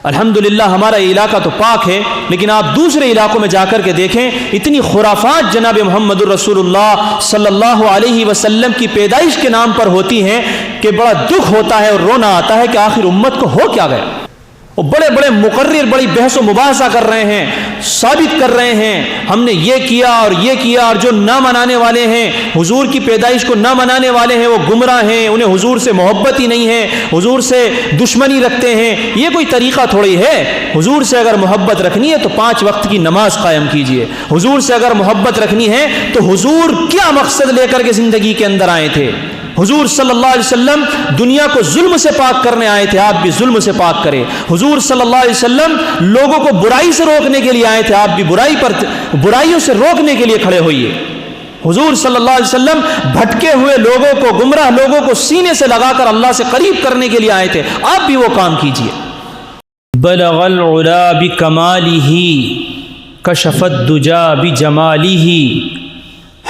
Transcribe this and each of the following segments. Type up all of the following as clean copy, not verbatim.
الحمدللہ ہمارا علاقہ تو پاک ہے، لیکن آپ دوسرے علاقوں میں جا کر کے دیکھیں، اتنی خرافات جناب محمد الرسول اللہ صلی اللہ علیہ وسلم کی پیدائش کے نام پر ہوتی ہیں کہ بڑا دکھ ہوتا ہے اور رونا آتا ہے کہ آخر امت کو ہو کیا گیا۔ وہ بڑے بڑے مقرر بڑی بحث و مباحثہ کر رہے ہیں، ثابت کر رہے ہیں ہم نے یہ کیا اور یہ کیا، اور جو نہ منانے والے ہیں، حضور کی پیدائش کو نہ منانے والے ہیں، وہ گمراہ ہیں، انہیں حضور سے محبت ہی نہیں ہے، حضور سے دشمنی رکھتے ہیں۔ یہ کوئی طریقہ تھوڑی ہے؟ حضور سے اگر محبت رکھنی ہے تو 5 وقت کی نماز قائم کیجئے۔ حضور سے اگر محبت رکھنی ہے تو حضور کیا مقصد لے کر کے زندگی کے اندر آئے تھے؟ حضور صلی اللہ علیہ وسلم دنیا کو ظلم سے پاک کرنے آئے تھے، آپ بھی ظلم سے پاک کریں۔ حضور صلی اللہ علیہ وسلم لوگوں کو برائی سے روکنے کے لیے آئے تھے، آپ بھی برائیوں سے روکنے کے لیے کھڑے ہوئیے۔ حضور صلی اللہ علیہ وسلم بھٹکے ہوئے لوگوں کو، گمراہ لوگوں کو سینے سے لگا کر اللہ سے قریب کرنے کے لیے آئے تھے، آپ بھی وہ کام کیجئے۔ بلغ العلا بکمالہ کشف الدجا بجمالہ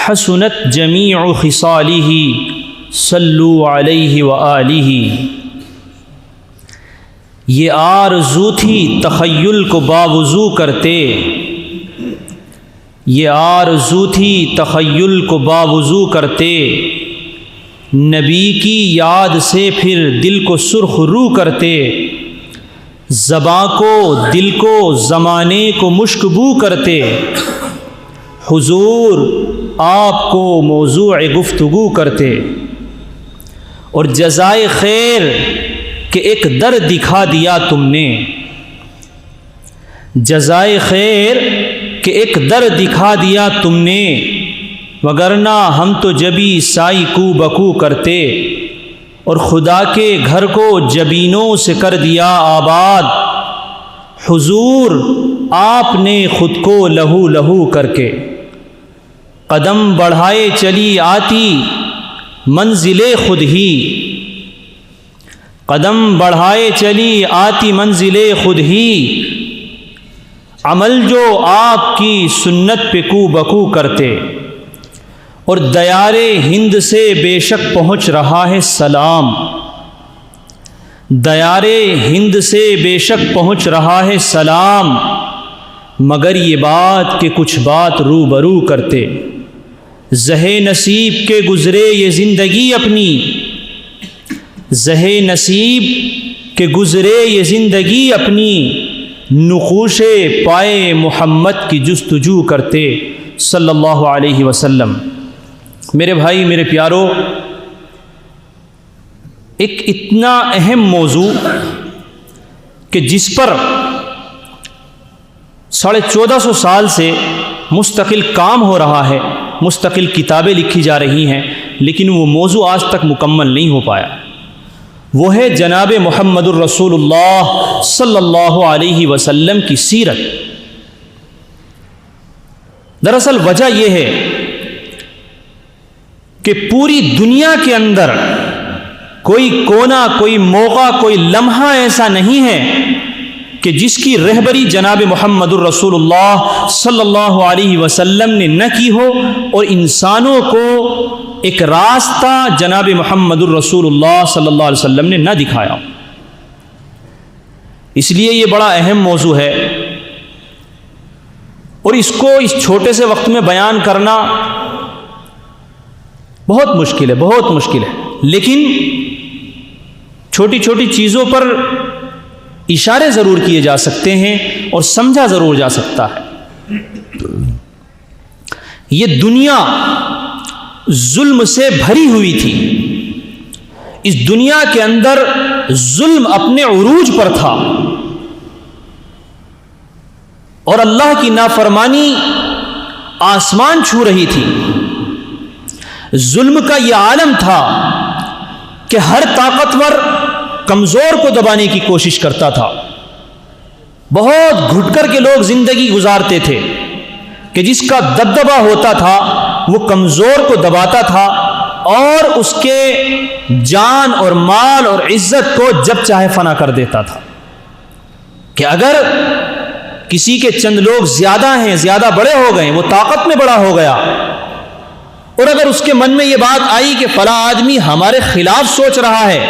حسنت جمیع خصالہ صلو علیہ وآلہ۔ یہ آرزو تھی تخیل کو باوضو کرتے، یہ آرزو تھی تخیل کو باوضو کرتے، نبی کی یاد سے پھر دل کو سرخ رو کرتے، زباں کو دل کو زمانے کو مشک بو کرتے، حضور آپ کو موضوع گفتگو کرتے، اور جزائے خیر کہ ایک در دکھا دیا تم نے، جزائے خیر کہ ایک در دکھا دیا تم نے، وگرنہ ہم تو جبی سائی کو بکو کرتے، اور خدا کے گھر کو جبینوں سے کر دیا آباد، حضور آپ نے خود کو لہو لہو کر کے، قدم بڑھائے چلی آتی منزل خود ہی، قدم بڑھائے چلی آتی منزل خود ہی، عمل جو آپ کی سنت پہ کو بکو کرتے، اور دیار ہند سے بے شک پہنچ رہا ہے سلام، دیار ہند سے بے شک پہنچ رہا ہے سلام، مگر یہ بات کہ کچھ بات روبرو کرتے، زہ نصیب کے گزرے یہ زندگی اپنی، زہ نصیب کے گزرے یہ زندگی اپنی، نقوش پائے محمد کی جستجو کرتے صلی اللہ علیہ وسلم۔ میرے بھائی، میرے پیارو، ایک اتنا اہم موضوع کہ جس پر 1450 سال سے مستقل کام ہو رہا ہے، مستقل کتابیں لکھی جا رہی ہیں، لیکن وہ موضوع آج تک مکمل نہیں ہو پایا، وہ ہے جناب محمد الرسول اللہ صلی اللہ علیہ وسلم کی سیرت۔ دراصل وجہ یہ ہے کہ پوری دنیا کے اندر کوئی کونا، کوئی موقع، کوئی لمحہ ایسا نہیں ہے کہ جس کی رہبری جناب محمد الرسول اللہ صلی اللہ علیہ وسلم نے نہ کی ہو، اور انسانوں کو ایک راستہ جناب محمد الرسول اللہ صلی اللہ علیہ وسلم نے نہ دکھایا۔ اس لیے یہ بڑا اہم موضوع ہے، اور اس کو اس چھوٹے سے وقت میں بیان کرنا بہت مشکل ہے، بہت مشکل ہے، لیکن چھوٹی چھوٹی چیزوں پر اشارے ضرور کیے جا سکتے ہیں اور سمجھا ضرور جا سکتا ہے۔ یہ دنیا ظلم سے بھری ہوئی تھی، اس دنیا کے اندر ظلم اپنے عروج پر تھا، اور اللہ کی نافرمانی آسمان چھو رہی تھی۔ ظلم کا یہ عالم تھا کہ ہر طاقتور کمزور کو دبانے کی کوشش کرتا تھا، بہت گھٹ کر کے لوگ زندگی گزارتے تھے کہ جس کا دبدبا ہوتا تھا وہ کمزور کو دباتا تھا، اور اس کے جان اور مال اور عزت کو جب چاہے فنا کر دیتا تھا، کہ اگر کسی کے چند لوگ زیادہ ہیں، زیادہ بڑے ہو گئے، وہ طاقت میں بڑا ہو گیا، اور اگر اس کے من میں یہ بات آئی کہ فلاں آدمی ہمارے خلاف سوچ رہا ہے،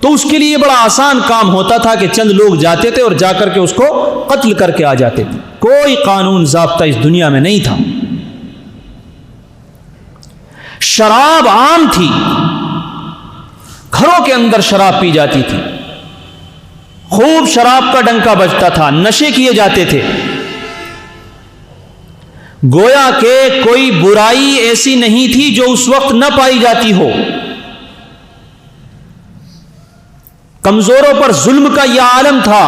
تو اس کے لیے بڑا آسان کام ہوتا تھا کہ چند لوگ جاتے تھے اور جا کر کے اس کو قتل کر کے آ جاتے تھے. کوئی قانون ضابطہ اس دنیا میں نہیں تھا. شراب عام تھی، گھروں کے اندر شراب پی جاتی تھی، خوب شراب کا ڈنکا بجتا تھا، نشے کیے جاتے تھے. گویا کہ کوئی برائی ایسی نہیں تھی جو اس وقت نہ پائی جاتی ہو. کمزوروں پر ظلم کا یہ عالم تھا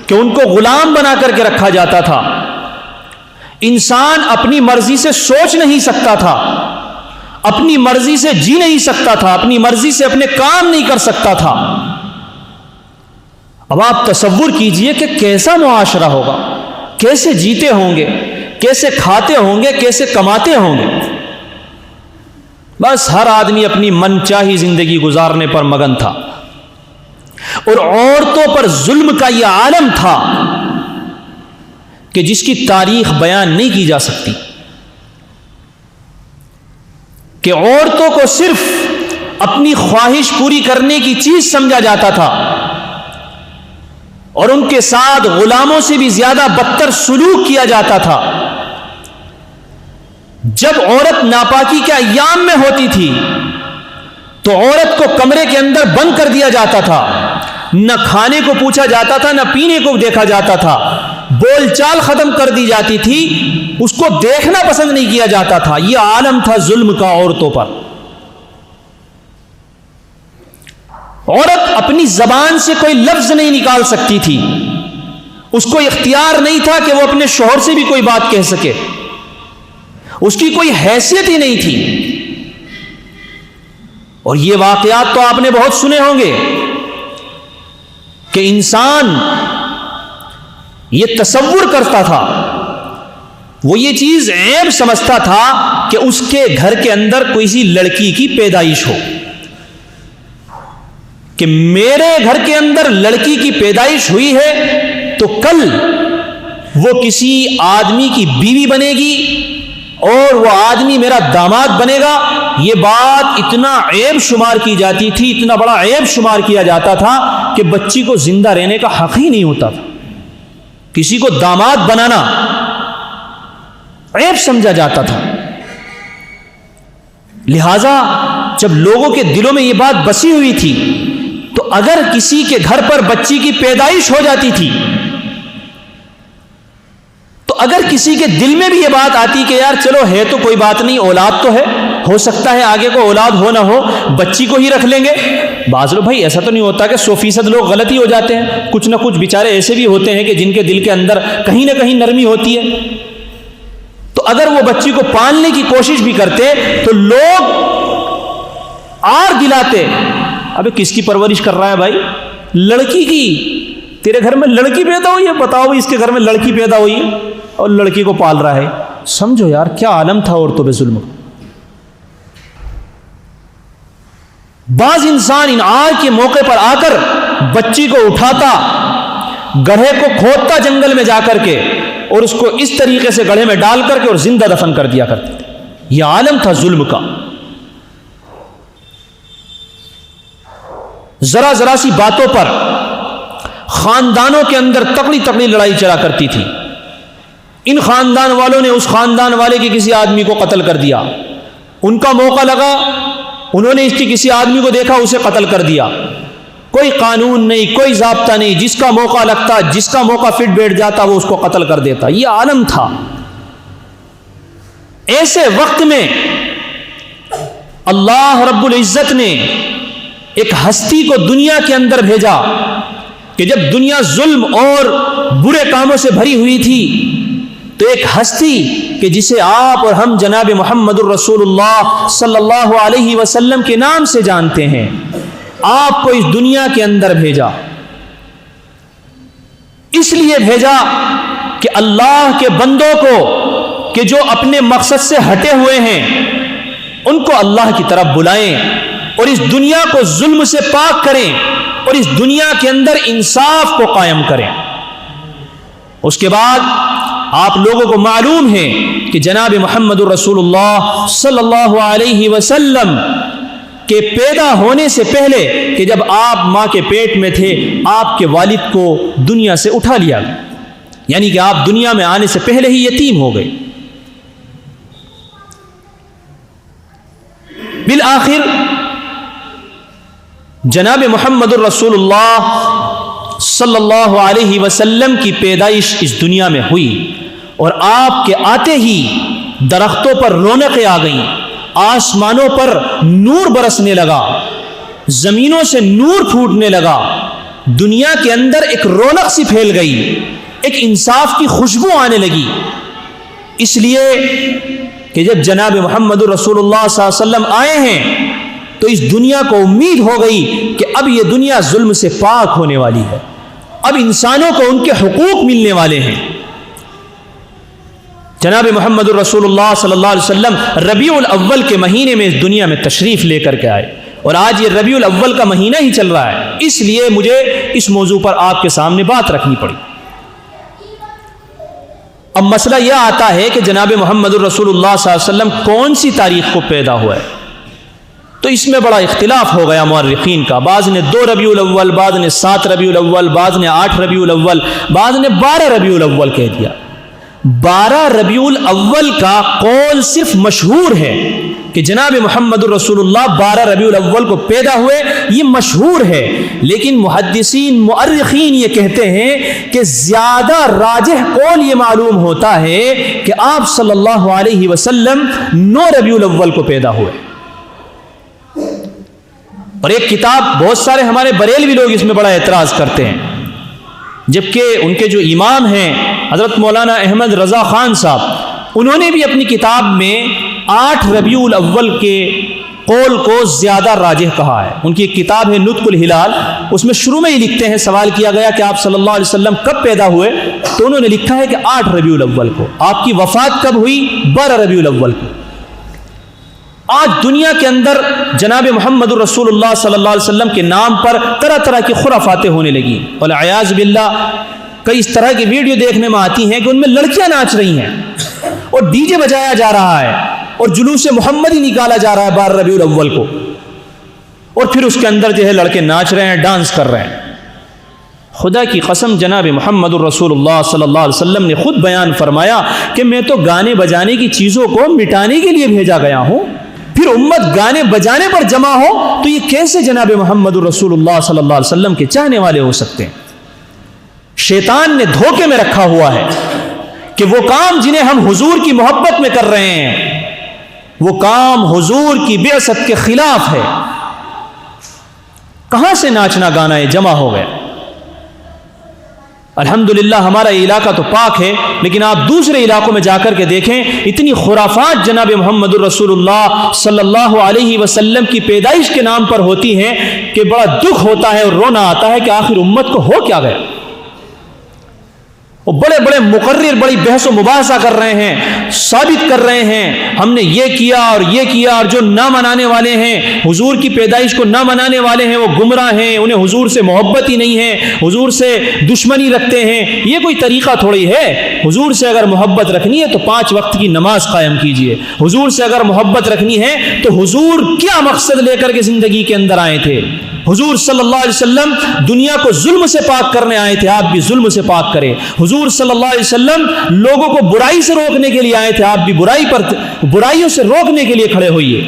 کہ ان کو غلام بنا کر کے رکھا جاتا تھا. انسان اپنی مرضی سے سوچ نہیں سکتا تھا، اپنی مرضی سے جی نہیں سکتا تھا، اپنی مرضی سے اپنے کام نہیں کر سکتا تھا. اب آپ تصور کیجئے کہ کیسا معاشرہ ہوگا، کیسے جیتے ہوں گے، کیسے کھاتے ہوں گے، کیسے کماتے ہوں گے. بس ہر آدمی اپنی من چاہی زندگی گزارنے پر مگن تھا. اور عورتوں پر ظلم کا یہ عالم تھا کہ جس کی تاریخ بیان نہیں کی جا سکتی. کہ عورتوں کو صرف اپنی خواہش پوری کرنے کی چیز سمجھا جاتا تھا اور ان کے ساتھ غلاموں سے بھی زیادہ بدتر سلوک کیا جاتا تھا. جب عورت ناپاکی کے ایام میں ہوتی تھی تو عورت کو کمرے کے اندر بند کر دیا جاتا تھا، نہ کھانے کو پوچھا جاتا تھا، نہ پینے کو دیکھا جاتا تھا، بول چال ختم کر دی جاتی تھی، اس کو دیکھنا پسند نہیں کیا جاتا تھا. یہ عالم تھا ظلم کا عورتوں پر. عورت اپنی زبان سے کوئی لفظ نہیں نکال سکتی تھی، اس کو اختیار نہیں تھا کہ وہ اپنے شوہر سے بھی کوئی بات کہہ سکے، اس کی کوئی حیثیت ہی نہیں تھی. اور یہ واقعات تو آپ نے بہت سنے ہوں گے کہ انسان یہ تصور کرتا تھا، وہ یہ چیز عیب سمجھتا تھا کہ اس کے گھر کے اندر کوئی سی لڑکی کی پیدائش ہو، کہ میرے گھر کے اندر لڑکی کی پیدائش ہوئی ہے تو کل وہ کسی آدمی کی بیوی بنے گی اور وہ آدمی میرا داماد بنے گا. یہ بات اتنا عیب شمار کی جاتی تھی، اتنا بڑا عیب شمار کیا جاتا تھا کہ بچی کو زندہ رہنے کا حق ہی نہیں ہوتا تھا. کسی کو داماد بنانا عیب سمجھا جاتا تھا. لہذا جب لوگوں کے دلوں میں یہ بات بسی ہوئی تھی تو اگر کسی کے گھر پر بچی کی پیدائش ہو جاتی تھی تو اگر کسی کے دل میں بھی یہ بات آتی کہ یار چلو ہے تو کوئی بات نہیں، اولاد تو ہے، ہو سکتا ہے آگے کو اولاد ہو نہ ہو، بچی کو ہی رکھ لیں گے. بعض لوگ بھائی ایسا تو نہیں ہوتا کہ 100% لوگ غلط ہی ہو جاتے ہیں، کچھ نہ کچھ بیچارے ایسے بھی ہوتے ہیں کہ جن کے دل کے اندر کہیں نہ کہیں نرمی ہوتی ہے. تو اگر وہ بچی کو پالنے کی کوشش بھی کرتے تو لوگ آر دلاتے، ابے کس کی پرورش کر رہا ہے بھائی؟ لڑکی کی. تیرے گھر میں لڑکی پیدا ہوئی ہے، بتاؤ اس کے گھر میں لڑکی پیدا ہوئی ہے اور لڑکی کو پال رہا ہے. سمجھو یار کیا عالم تھا عورتوں پہ ظلم. بعض انسان ان آر کے موقع پر آ کر بچی کو اٹھاتا، گڑھے کو کھودتا جنگل میں جا کر کے اور اس کو اس طریقے سے گڑھے میں ڈال کر کے اور زندہ دفن کر دیا کرتے تھے. یہ عالم تھا ظلم کا. ذرا ذرا سی باتوں پر خاندانوں کے اندر تکڑی تکڑی لڑائی چلا کرتی تھی. ان خاندان والوں نے اس خاندان والے کے کسی آدمی کو قتل کر دیا، ان کا موقع لگا، انہوں نے اس کی کسی آدمی کو دیکھا، اسے قتل کر دیا. کوئی قانون نہیں، کوئی ضابطہ نہیں، جس کا موقع لگتا، جس کا موقع فٹ بیٹھ جاتا وہ اس کو قتل کر دیتا. یہ عالم تھا. ایسے وقت میں اللہ رب العزت نے ایک ہستی کو دنیا کے اندر بھیجا کہ جب دنیا ظلم اور برے کاموں سے بھری ہوئی تھی تو ایک ہستی کہ جسے آپ اور ہم جناب محمد الرسول اللہ صلی اللہ علیہ وسلم کے نام سے جانتے ہیں، آپ کو اس دنیا کے اندر بھیجا. اس لیے بھیجا کہ اللہ کے بندوں کو کہ جو اپنے مقصد سے ہٹے ہوئے ہیں ان کو اللہ کی طرف بلائیں اور اس دنیا کو ظلم سے پاک کریں اور اس دنیا کے اندر انصاف کو قائم کریں. اس کے بعد آپ لوگوں کو معلوم ہے کہ جناب محمد الرسول اللہ صلی اللہ علیہ وسلم کہ پیدا ہونے سے پہلے کہ جب آپ ماں کے پیٹ میں تھے آپ کے والد کو دنیا سے اٹھا لیا گیا، یعنی کہ آپ دنیا میں آنے سے پہلے ہی یتیم ہو گئے۔ بالآخر جناب محمد الرسول اللہ صلی اللہ علیہ وسلم کی پیدائش اس دنیا میں ہوئی، اور آپ کے آتے ہی درختوں پر رونقیں آ گئیں، آسمانوں پر نور برسنے لگا، زمینوں سے نور پھوٹنے لگا، دنیا کے اندر ایک رونق سی پھیل گئی، ایک انصاف کی خوشبو آنے لگی۔ اس لیے کہ جب جناب محمد رسول اللہ صلی اللہ علیہ وسلم آئے ہیں تو اس دنیا کو امید ہو گئی کہ اب یہ دنیا ظلم سے پاک ہونے والی ہے، اب انسانوں کو ان کے حقوق ملنے والے ہیں۔ جناب محمد رسول اللہ صلی اللہ علیہ وسلم ربیع الاول کے مہینے میں اس دنیا میں تشریف لے کر کے آئے، اور آج یہ ربیع الاول کا مہینہ ہی چل رہا ہے، اس لیے مجھے اس موضوع پر آپ کے سامنے بات رکھنی پڑی۔ اب مسئلہ یہ آتا ہے کہ جناب محمد الرسول اللہ صلی اللہ علیہ وسلم کون سی تاریخ کو پیدا ہوا ہے، تو اس میں بڑا اختلاف ہو گیا مورخین کا۔ بعض نے 2 ربیع الاول، بعض نے 7 ربیع الاول، بعض نے 8 ربیع الاول، بعض نے 12 ربیع الاول کہہ دیا۔ 12 ربیع الاول کا قول صرف مشہور ہے کہ جناب محمد الرسول اللہ 12 ربیع الاول کو پیدا ہوئے، یہ مشہور ہے، لیکن محدثین مؤرخین یہ کہتے ہیں کہ زیادہ راجح قول یہ معلوم ہوتا ہے کہ آپ صلی اللہ علیہ وسلم 9 ربیع الاول کو پیدا ہوئے۔ اور ایک کتاب، بہت سارے ہمارے بریلوی لوگ اس میں بڑا اعتراض کرتے ہیں، جبکہ ان کے جو امام ہیں حضرت مولانا احمد رضا خان صاحب، انہوں نے بھی اپنی کتاب میں 8 ربیع الاول کے قول کو زیادہ راجح کہا ہے۔ ان کی ایک کتاب ہے نطق الہلال، اس میں شروع میں ہی لکھتے ہیں، سوال کیا گیا کہ آپ صلی اللہ علیہ وسلم کب پیدا ہوئے، تو انہوں نے لکھا ہے کہ 8 ربیع الاول کو۔ آپ کی وفات کب ہوئی؟ 12 ربیع الاول کو۔ آج دنیا کے اندر جناب محمد رسول اللہ صلی اللہ علیہ وسلم کے نام پر طرح طرح کی خرافاتیں ہونے لگیں، والعیاذ باللہ کئی اس طرح کی ویڈیو دیکھنے میں آتی ہیں کہ ان میں لڑکیاں ناچ رہی ہیں اور ڈی جے بجایا جا رہا ہے اور جلوس محمد ہی نکالا جا رہا ہے 12 ربیع الاول کو، اور پھر اس کے اندر جو ہے لڑکے ناچ رہے ہیں، ڈانس کر رہے ہیں۔ خدا کی قسم جناب محمد الرسول اللہ صلی اللہ علیہ وسلم نے خود بیان فرمایا کہ میں تو گانے بجانے کی چیزوں کو مٹانے کے لیے بھیجا گیا ہوں، پھر امت گانے بجانے پر جمع ہو تو یہ کیسے جناب محمد الرسول اللہ صلی اللہ علیہ وسلم کے چاہنے والے ہو سکتے ہیں؟ شیطان نے دھوکے میں رکھا ہوا ہے کہ وہ کام جنہیں ہم حضور کی محبت میں کر رہے ہیں وہ کام حضور کی بعثت کے خلاف ہے۔ کہاں سے ناچنا گانا جمع ہو گیا؟ الحمدللہ ہمارا یہ علاقہ تو پاک ہے، لیکن آپ دوسرے علاقوں میں جا کر کے دیکھیں، اتنی خرافات جناب محمد الرسول اللہ صلی اللہ علیہ وسلم کی پیدائش کے نام پر ہوتی ہیں کہ بڑا دکھ ہوتا ہے اور رونا آتا ہے کہ آخر امت کو ہو کیا گیا۔ وہ بڑے بڑے مقرر بڑی بحث و مباحثہ کر رہے ہیں، ثابت کر رہے ہیں ہم نے یہ کیا اور یہ کیا، اور جو نہ منانے والے ہیں، حضور کی پیدائش کو نہ منانے والے ہیں، وہ گمراہ ہیں، انہیں حضور سے محبت ہی نہیں ہے، حضور سے دشمنی رکھتے ہیں۔ یہ کوئی طریقہ تھوڑی ہے؟ حضور سے اگر محبت رکھنی ہے تو 5 وقت کی نماز قائم کیجئے۔ حضور سے اگر محبت رکھنی ہے تو حضور کیا مقصد لے کر کے زندگی کے اندر آئے تھے؟ حضور صلی اللہ علیہ وسلم دنیا کو ظلم سے پاک کرنے آئے تھے، آپ بھی ظلم سے پاک کریں۔ حضور صلی اللہ علیہ وسلم لوگوں کو برائی سے روکنے کے لیے آئے تھے، آپ بھی برائیوں سے روکنے کے لیے کھڑے ہوئیے۔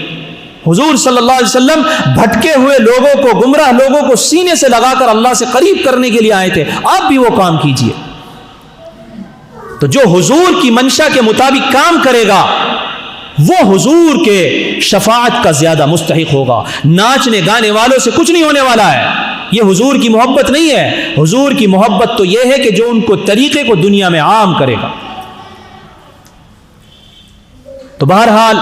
حضور صلی اللہ علیہ وسلم بھٹکے ہوئے لوگوں کو، گمراہ لوگوں کو سینے سے لگا کر اللہ سے قریب کرنے کے لیے آئے تھے، آپ بھی وہ کام کیجئے۔ تو جو حضور کی منشا کے مطابق کام کرے گا وہ حضور کے شفاعت کا زیادہ مستحق ہوگا۔ ناچنے گانے والوں سے کچھ نہیں ہونے والا ہے، یہ حضور کی محبت نہیں ہے۔ حضور کی محبت تو یہ ہے کہ جو ان کو طریقے کو دنیا میں عام کرے گا۔ تو بہرحال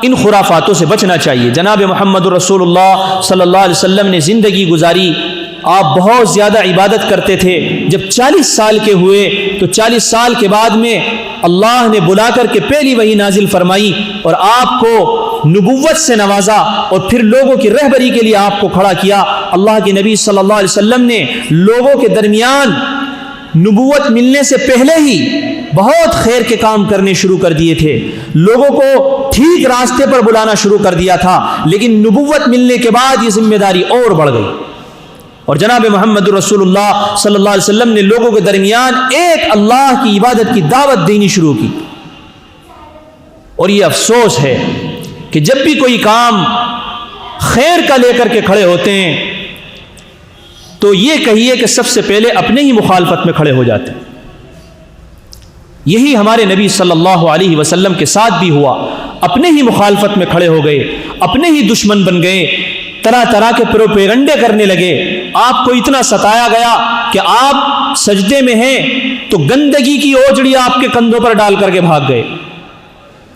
ان خرافاتوں سے بچنا چاہیے۔ جناب محمد رسول اللہ صلی اللہ علیہ وسلم نے زندگی گزاری، آپ بہت زیادہ عبادت کرتے تھے۔ جب 40 سال کے ہوئے تو 40 سال کے بعد میں اللہ نے بلا کر کے پہلی وحی نازل فرمائی اور آپ کو نبوت سے نوازا، اور پھر لوگوں کی رہبری کے لیے آپ کو کھڑا کیا۔ اللہ کے نبی صلی اللہ علیہ وسلم نے لوگوں کے درمیان نبوت ملنے سے پہلے ہی بہت خیر کے کام کرنے شروع کر دیے تھے، لوگوں کو ٹھیک راستے پر بلانا شروع کر دیا تھا، لیکن نبوت ملنے کے بعد یہ ذمہ داری اور بڑھ گئی، اور جناب محمد رسول اللہ صلی اللہ علیہ وسلم نے لوگوں کے درمیان ایک اللہ کی عبادت کی دعوت دینی شروع کی۔ اور یہ افسوس ہے کہ جب بھی کوئی کام خیر کا لے کر کے کھڑے ہوتے ہیں تو یہ کہیے کہ سب سے پہلے اپنے ہی مخالفت میں کھڑے ہو جاتے ہیں۔ یہی ہمارے نبی صلی اللہ علیہ وسلم کے ساتھ بھی ہوا، اپنے ہی مخالفت میں کھڑے ہو گئے، اپنے ہی دشمن بن گئے، طرح طرح کے پروپیگنڈے کرنے لگے۔ آپ کو اتنا ستایا گیا کہ آپ سجدے میں ہیں تو گندگی کی اوجڑی آپ کے کندھوں پر ڈال کر کے بھاگ گئے،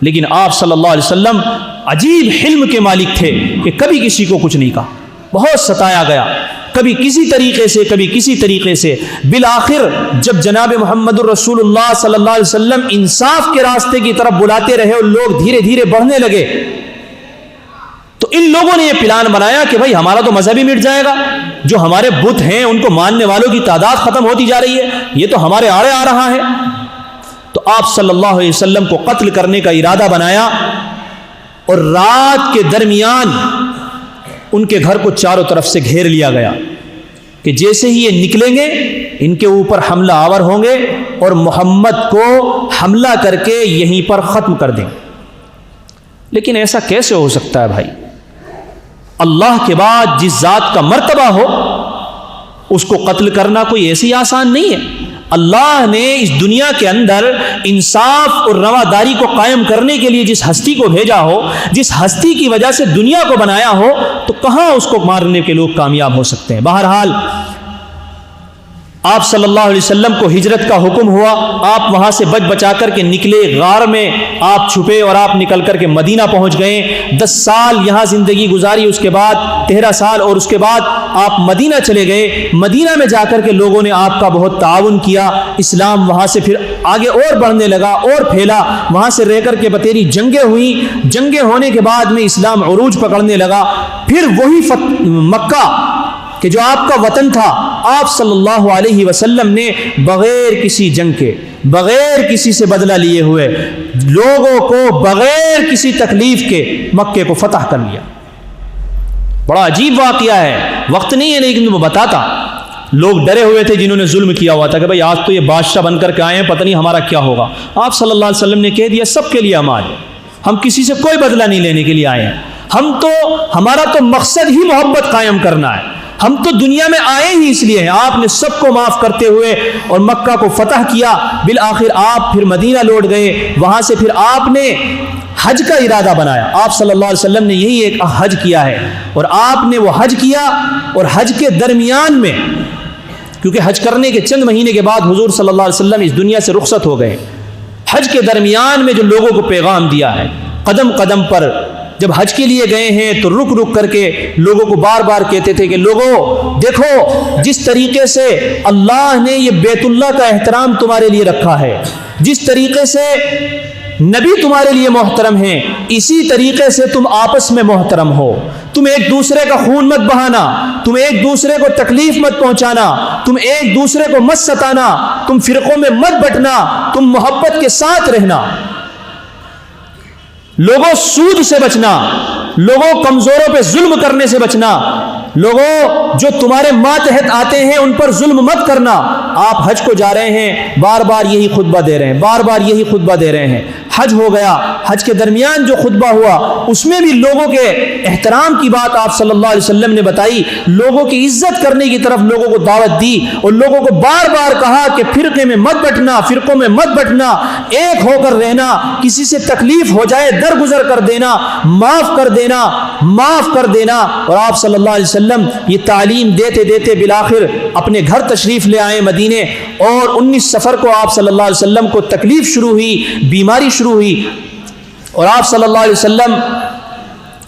لیکن آپ صلی اللہ علیہ وسلم عجیب حلم کے مالک تھے کہ کبھی کسی کو کچھ نہیں کہا۔ بہت ستایا گیا، کبھی کسی طریقے سے، کبھی کسی طریقے سے، بالآخر جب جناب محمد الرسول اللہ صلی اللہ علیہ وسلم انصاف کے راستے کی طرف بلاتے رہے اور لوگ دھیرے دھیرے بڑھنے لگے تو ان لوگوں نے یہ پلان بنایا کہ بھائی ہمارا تو مذہب ہی مٹ جائے گا، جو ہمارے بت ہیں ان کو ماننے والوں کی تعداد ختم ہوتی جا رہی ہے، یہ تو ہمارے آڑے آ رہا ہے۔ تو آپ صلی اللہ علیہ وسلم کو قتل کرنے کا ارادہ بنایا اور رات کے درمیان ان کے گھر کو چاروں طرف سے گھیر لیا گیا کہ جیسے ہی یہ نکلیں گے ان کے اوپر حملہ آور ہوں گے اور محمد کو حملہ کر کے یہیں پر ختم کر دیں گے۔ لیکن ایسا کیسے ہو سکتا ہے بھائی؟ اللہ کے بعد جس ذات کا مرتبہ ہو اس کو قتل کرنا کوئی ایسی آسان نہیں ہے۔ اللہ نے اس دنیا کے اندر انصاف اور رواداری کو قائم کرنے کے لیے جس ہستی کو بھیجا ہو، جس ہستی کی وجہ سے دنیا کو بنایا ہو، تو کہاں اس کو مارنے کے لوگ کامیاب ہو سکتے ہیں؟ بہرحال آپ صلی اللہ علیہ وسلم کو ہجرت کا حکم ہوا، آپ وہاں سے بچ بچا کر کے نکلے، غار میں آپ چھپے اور آپ نکل کر کے مدینہ پہنچ گئے۔ 10 سال یہاں زندگی گزاری، اس کے بعد 13 سال، اور اس کے بعد آپ مدینہ چلے گئے۔ مدینہ میں جا کر کے لوگوں نے آپ کا بہت تعاون کیا، اسلام وہاں سے پھر آگے اور بڑھنے لگا اور پھیلا، وہاں سے رہ کر کے بتیری جنگیں ہوئیں، جنگیں ہونے کے بعد میں اسلام عروج پکڑنے لگا۔ پھر وہی مکہ کہ جو آپ کا وطن تھا، آپ صلی اللہ علیہ وسلم نے بغیر کسی جنگ کے، بغیر کسی سے بدلہ لیے ہوئے، لوگوں کو بغیر کسی تکلیف کے مکے کو فتح کر لیا۔ بڑا عجیب واقعہ ہے، وقت نہیں ہے لیکن میں بتاتا۔ لوگ ڈرے ہوئے تھے جنہوں نے ظلم کیا ہوا تھا کہ بھائی آج تو یہ بادشاہ بن کر کے آئے ہیں، پتہ نہیں ہمارا کیا ہوگا۔ آپ صلی اللہ علیہ وسلم نے کہہ دیا سب کے لیے امان ہے، ہم کسی سے کوئی بدلہ نہیں لینے کے لیے آئے ہیں، ہمارا تو مقصد ہی محبت قائم کرنا ہے، ہم تو دنیا میں آئے ہی اس لیے ہیں۔ آپ نے سب کو معاف کرتے ہوئے اور مکہ کو فتح کیا۔ بالآخر آپ پھر مدینہ لوٹ گئے، وہاں سے پھر آپ نے حج کا ارادہ بنایا۔ آپ صلی اللہ علیہ وسلم نے یہی ایک حج کیا ہے، اور آپ نے وہ حج کیا، اور حج کے درمیان میں، کیونکہ حج کرنے کے چند مہینے کے بعد حضور صلی اللہ علیہ وسلم اس دنیا سے رخصت ہو گئے، حج کے درمیان میں جو لوگوں کو پیغام دیا ہے، قدم قدم پر جب حج کے لیے گئے ہیں تو رک رک کر کے لوگوں کو بار بار کہتے تھے کہ لوگوں دیکھو، جس طریقے سے اللہ نے یہ بیت اللہ کا احترام تمہارے لیے رکھا ہے، جس طریقے سے نبی تمہارے لیے محترم ہیں، اسی طریقے سے تم آپس میں محترم ہو، تم ایک دوسرے کا خون مت بہانا، تم ایک دوسرے کو تکلیف مت پہنچانا، تم ایک دوسرے کو مت ستانا، تم فرقوں میں مت بٹنا، تم محبت کے ساتھ رہنا، لوگوں سود سے بچنا، لوگوں کمزوروں پہ ظلم کرنے سے بچنا، لوگوں جو تمہارے ماتحت آتے ہیں ان پر ظلم مت کرنا۔ آپ حج کو جا رہے ہیں، بار بار یہی خطبہ دے رہے ہیں، بار بار یہی خطبہ دے رہے ہیں۔ حج ہو گیا، حج کے درمیان جو خطبہ ہوا اس میں بھی لوگوں کے احترام کی بات آپ صلی اللہ علیہ وسلم نے بتائی، لوگوں کی عزت کرنے کی طرف لوگوں کو دعوت دی، اور لوگوں کو بار بار کہا کہ فرقے میں مت بٹنا، فرقوں میں مت بٹنا، ایک ہو کر رہنا، کسی سے تکلیف ہو جائے درگزر کر دینا، معاف کر دینا، معاف کر دینا۔ اور آپ صلی اللہ علیہ وسلم یہ تعلیم دیتے دیتے بالآخر اپنے گھر تشریف لے آئے مدینے، اور 19 صفر کو آپ صلی اللہ علیہ وسلم کو تکلیف شروع ہوئی، بیماری شروع ہوئی، اور آپ صلی اللہ علیہ وسلم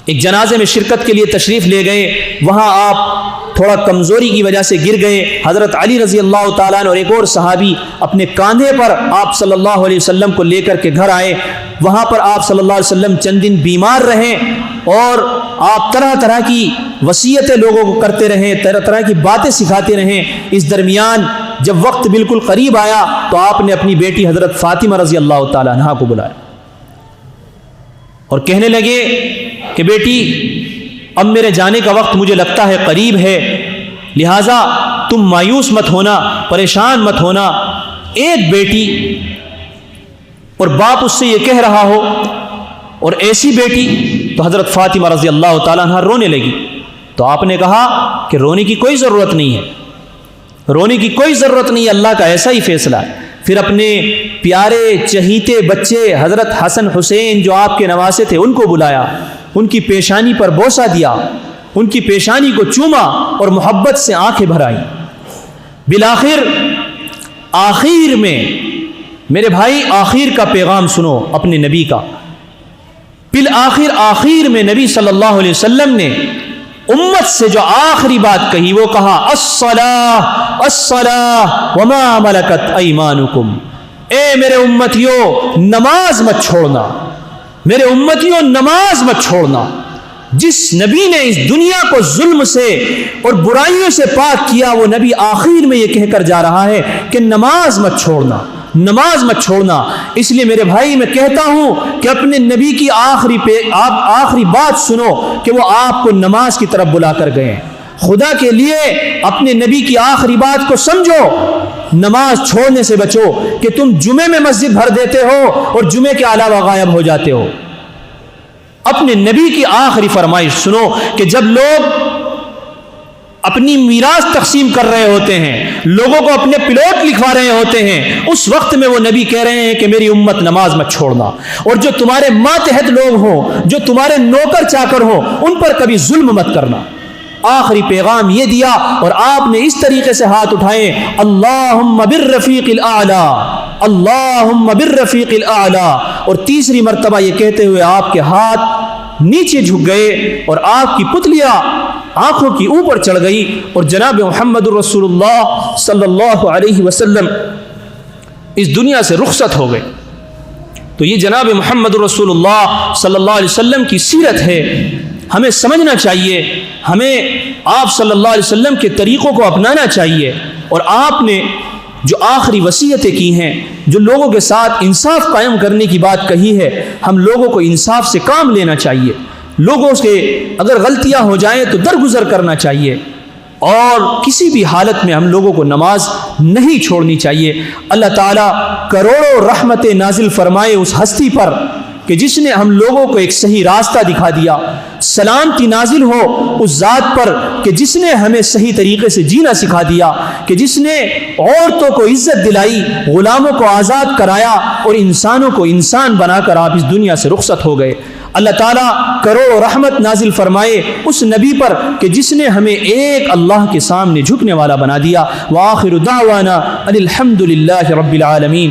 ایک جنازے میں شرکت کے لیے تشریف لے گئے۔ وہاں آپ تھوڑا کمزوری کی وجہ سے گر گئے۔ حضرت علی رضی اللہ تعالیٰ عنہ اور ایک اور صحابی اپنے کاندھے پر آپ صلی اللہ علیہ وسلم کو لے کر کے گھر آئے۔ وہاں پر آپ صلی اللہ علیہ وسلم چند دن بیمار رہے، اور آپ طرح طرح کی وصیتیں لوگوں کو کرتے رہیں، طرح طرح کی باتیں سکھاتے رہیں۔ اس درمیان جب وقت بالکل قریب آیا تو آپ نے اپنی بیٹی حضرت فاطمہ رضی اللہ تعالیٰ عنہا کو بلایا اور کہنے لگے کہ بیٹی اب میرے جانے کا وقت مجھے لگتا ہے قریب ہے، لہٰذا تم مایوس مت ہونا، پریشان مت ہونا۔ ایک بیٹی اور باپ اس سے یہ کہہ رہا ہو اور ایسی بیٹی، تو حضرت فاطمہ رضی اللہ تعالیٰ عنہ رونے لگی۔ تو آپ نے کہا کہ رونے کی کوئی ضرورت نہیں ہے، رونے کی کوئی ضرورت نہیں ہے، اللہ کا ایسا ہی فیصلہ ہے۔ پھر اپنے پیارے چہیتے بچے حضرت حسن حسین جو آپ کے نواسے تھے ان کو بلایا، ان کی پیشانی پر بوسہ دیا، ان کی پیشانی کو چوما اور محبت سے آنکھیں بھرائی۔ بالآخر آخر میں میرے بھائی آخر کا پیغام سنو اپنے نبی کا۔ بالآخر آخر میں نبی صلی اللہ علیہ وسلم نے امت سے جو آخری بات کہی وہ کہا الصلاۃ الصلاۃ وما ملکت ایمانکم، اے میرے امتیوں نماز مت چھوڑنا، میرے امتیوں نماز مت چھوڑنا۔ جس نبی نے اس دنیا کو ظلم سے اور برائیوں سے پاک کیا وہ نبی آخر میں یہ کہہ کر جا رہا ہے کہ نماز مت چھوڑنا، نماز مت چھوڑنا۔ اس لیے میرے بھائی میں کہتا ہوں کہ اپنے نبی کی آخری بات سنو کہ وہ آپ کو نماز کی طرف بلا کر گئے۔ خدا کے لیے اپنے نبی کی آخری بات کو سمجھو، نماز چھوڑنے سے بچو کہ تم جمعے میں مسجد بھر دیتے ہو اور جمعے کے علاوہ غائب ہو جاتے ہو۔ اپنے نبی کی آخری فرمائش سنو کہ جب لوگ اپنی میراث تقسیم کر رہے ہوتے ہیں، لوگوں کو اپنے پلاٹ لکھوا رہے ہوتے ہیں، اس وقت میں وہ نبی کہہ رہے ہیں کہ میری امت نماز مت چھوڑنا، اور جو تمہارے ماتحت لوگ ہوں، جو تمہارے نوکر چاکر ہوں، ان پر کبھی ظلم مت کرنا۔ آخری پیغام یہ دیا اور آپ نے اس طریقے سے ہاتھ اٹھائے، اللہم بالرفیق الاعلی، اللہم بالرفیق الاعلی، اور تیسری مرتبہ یہ کہتے ہوئے آپ کے ہاتھ نیچے جھک گئے اور آپ کی پتلیاں آنکھوں کی اوپر چڑھ گئی اور جناب محمد رسول اللہ صلی اللہ علیہ وسلم اس دنیا سے رخصت ہو گئے۔ تو یہ جناب محمد رسول اللہ صلی اللہ علیہ وسلم کی سیرت ہے، ہمیں سمجھنا چاہیے، ہمیں آپ صلی اللہ علیہ وسلم کے طریقوں کو اپنانا چاہیے، اور آپ نے جو آخری وصیتیں کی ہیں، جو لوگوں کے ساتھ انصاف قائم کرنے کی بات کہی ہے، ہم لوگوں کو انصاف سے کام لینا چاہیے، لوگوں سے اگر غلطیاں ہو جائیں تو درگزر کرنا چاہیے، اور کسی بھی حالت میں ہم لوگوں کو نماز نہیں چھوڑنی چاہیے۔ اللہ تعالیٰ کروڑوں رحمت نازل فرمائے اس ہستی پر کہ جس نے ہم لوگوں کو ایک صحیح راستہ دکھا دیا، سلامتی نازل ہو اس ذات پر کہ جس نے ہمیں صحیح طریقے سے جینا سکھا دیا، کہ جس نے عورتوں کو عزت دلائی، غلاموں کو آزاد کرایا اور انسانوں کو انسان بنا کر آپ اس دنیا سے رخصت ہو گئے۔ اللہ تعالیٰ کروڑ رحمت نازل فرمائے اس نبی پر کہ جس نے ہمیں ایک اللہ کے سامنے جھکنے والا بنا دیا۔ وآخر دعوانا ان الحمد للہ رب العالمین۔